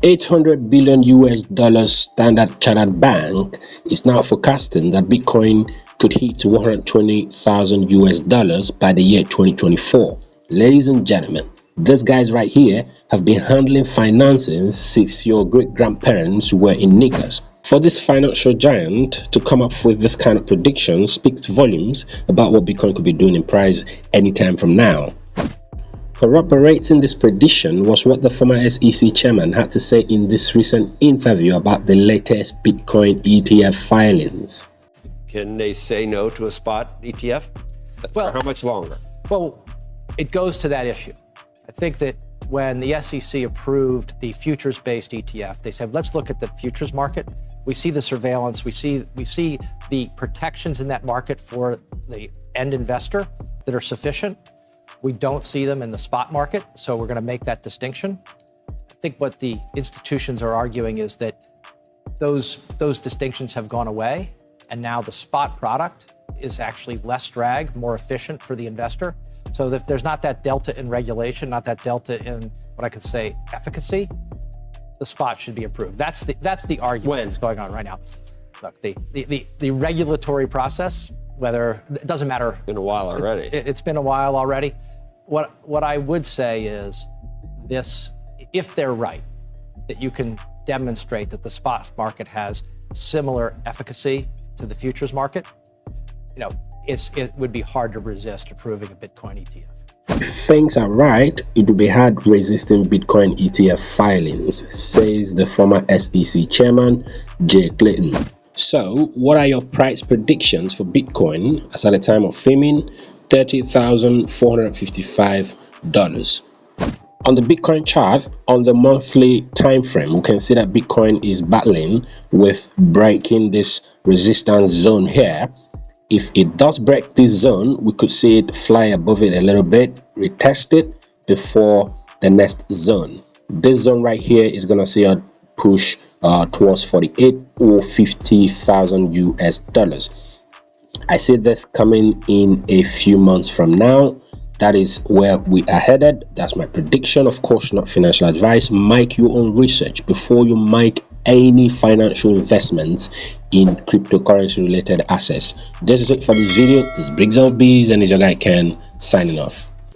$800 billion US Standard Chartered Bank is now forecasting that Bitcoin could hit 120,000 US by the year 2024. Ladies and gentlemen, these guys right here have been handling financing since your great-grandparents were in knickers. For this financial giant to come up with this kind of prediction speaks volumes about what Bitcoin could be doing in price anytime from now. Corroborating this prediction was what the former SEC chairman had to say in this recent interview about the latest Bitcoin ETF filings. Can they say no to a spot ETF? Well, for how much longer? Well, it goes to that issue. I think that when the SEC approved the futures-based ETF, they said, let's look at the futures market. We see the surveillance, we see the protections in that market for the end investor that are sufficient. We don't see them in the spot market, so we're going to make that distinction. I think what the institutions are arguing is that those distinctions have gone away, and now the spot product is actually less drag, more efficient for the investor. So if there's not that delta in regulation, not that delta in what I could say efficacy, the spot should be approved. That's the argument that's going on right now. Look, the regulatory process, whether it doesn't matter. It's been a while already. It's been a while already. What I would say is this: if they're right, that you can demonstrate that the spot market has similar efficacy to the futures market, it would be hard to resist approving a Bitcoin ETF. If things are right, it will be hard resisting Bitcoin ETF filings, says the former SEC chairman, Clayton. So, what are your price predictions for Bitcoin as at the time of filming? $30,455. On the Bitcoin chart, on the monthly time frame, we can see that Bitcoin is battling with breaking this resistance zone here. If it does break this zone, we could see it fly above it a little bit, retest it before the next zone. This zone right here is going to see a push towards 48 or 50,000 US. I see this coming in a few months from now. That is where we are headed. That's my prediction. Of course, not financial advice. Make your own research before you make any financial investments in cryptocurrency related assets. This is it for this video. This is Briggs of Bees, and it's your guy Ken signing off.